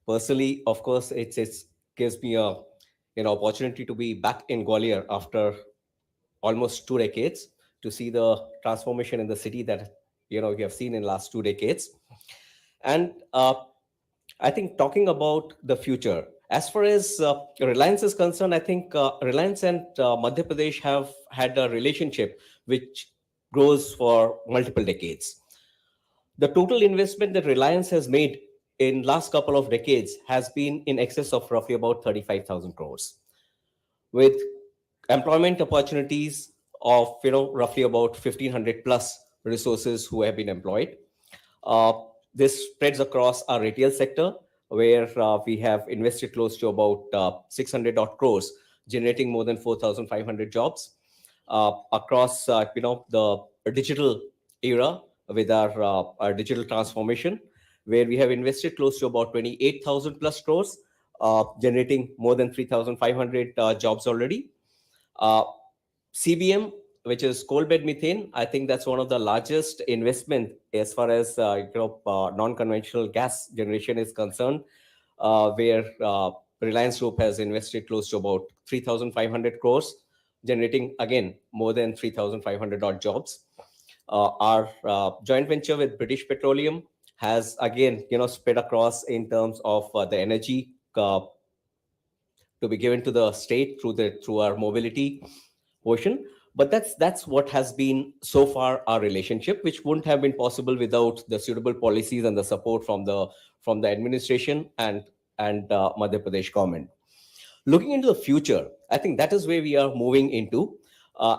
Personally, of course, it's gives me a opportunity to be back in Gwalior after almost 2 decades, to see the transformation in the city that you have seen in last 2 decades. And I think talking about the future, as far as Reliance is concerned, I think Reliance and Madhya Pradesh have had a relationship which grows for multiple decades. The total investment that Reliance has made in last couple of decades has been in excess of roughly about 35,000 crores, with employment opportunities of roughly about 1,500 plus resources who have been employed. Uh, this spreads across our retail sector, where we have invested close to about 600 odd crores, generating more than 4,500 jobs across the digital era with our digital transformation, where we have invested close to about 28,000 plus crores, generating more than 3,500 jobs already. Uh, CBM, which is coal bed methane, I think that's one of the largest investment as far as non-conventional gas generation is concerned, where Reliance Group has invested close to about 3,500 crores, generating again more than 3,500 odd jobs. Our joint venture with British Petroleum has again spread across in terms of the energy to be given to the state through our mobility portion. But that's what has been so far our relationship, which wouldn't have been possible without the suitable policies and the support from the administration and Madhya Pradesh government. Looking into the future, I think that is where we are moving into.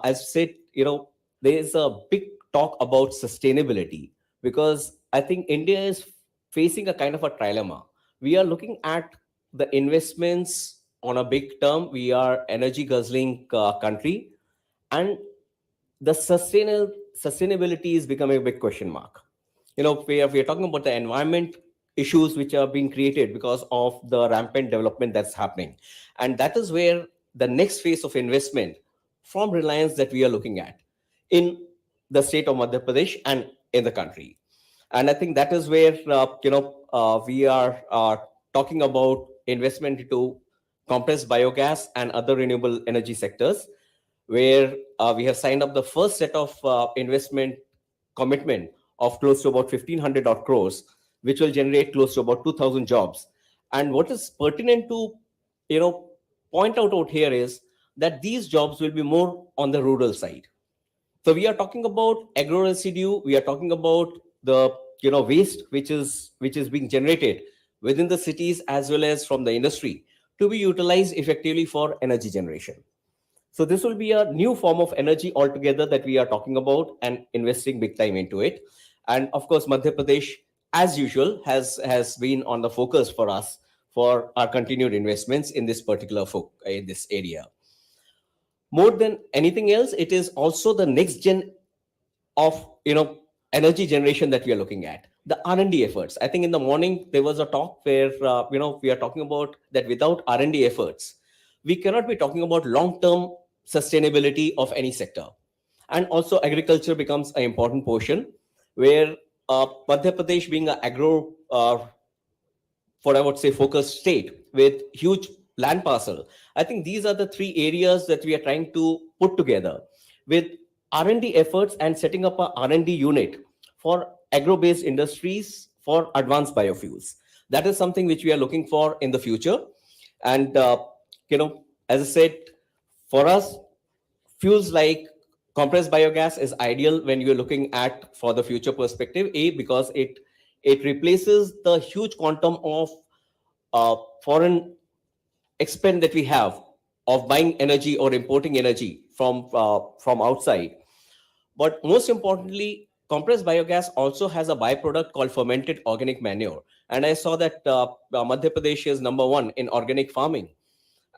As said, there is a big talk about sustainability, because I think India is facing a kind of a trilemma. We are looking at the investments on a big term. We are energy guzzling country, and the sustainability is becoming a big question mark. We are talking about the environment issues which are being created because of the rampant development that's happening, and that is where the next phase of investment from Reliance that we are looking at in the state of Madhya Pradesh and in the country. And I think that is where we are talking about investment into compressed biogas and other renewable energy sectors, where we have signed up the first set of investment commitment of close to about 1,500 odd crores, which will generate close to about 2,000 jobs. And what is pertinent to you know point out here is that these jobs will be more on the rural side. So we are talking about agro residue. We are talking about the waste which is being generated within the cities as well as from the industry, to be utilized effectively for energy generation. So this will be a new form of energy altogether that we are talking about and investing big time into it. And of course, Madhya Pradesh, as usual, has been on the focus for us for our continued investments in this in this area. More than anything else, it is also the next gen of energy generation that we are looking at, the R&D efforts. I think in the morning there was a talk where we are talking about that without R&D efforts we cannot be talking about long term sustainability of any sector. And also agriculture becomes an important portion, where Madhya Pradesh being an agro for I would say focused state with huge land parcel. I think these are the three areas that we are trying to put together with R&D efforts and setting up a R&D unit for agro-based industries for advanced biofuels. That is something which we are looking for in the future. And as I said, for us, fuels like compressed biogas is ideal when you're looking at for the future perspective. A, because it replaces the huge quantum of foreign expense that we have of buying energy or importing energy from outside. But most importantly, compressed biogas also has a byproduct called fermented organic manure. And I saw that Madhya Pradesh is number one in organic farming.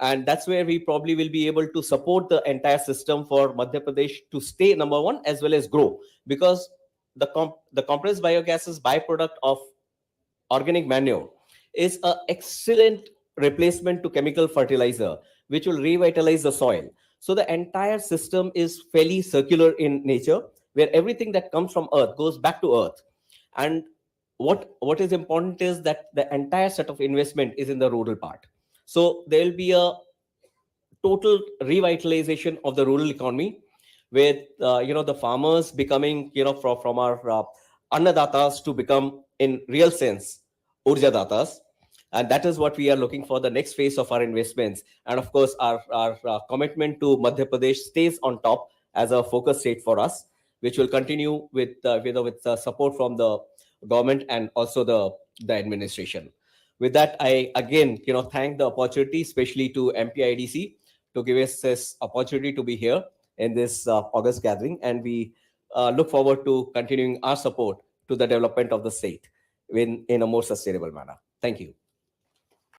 And that's where we probably will be able to support the entire system for Madhya Pradesh to stay number one as well as grow, because the compressed biogas's byproduct of organic manure is an excellent replacement to chemical fertilizer, which will revitalize the soil. So the entire system is fairly circular in nature, where everything that comes from earth goes back to earth. And what is important is that the entire set of investment is in the rural part. So there will be a total revitalization of the rural economy, with the farmers becoming, from our annadatas to become in real sense urja datas. And that is what we are looking for, the next phase of our investments. And of course our commitment to Madhya Pradesh stays on top as a focus state for us, which will continue with support from the government and also the administration. With that, I again thank the opportunity, especially to MPIDC, to give us this opportunity to be here in this August gathering, and we look forward to continuing our support to the development of the state in a more sustainable manner. Thank you.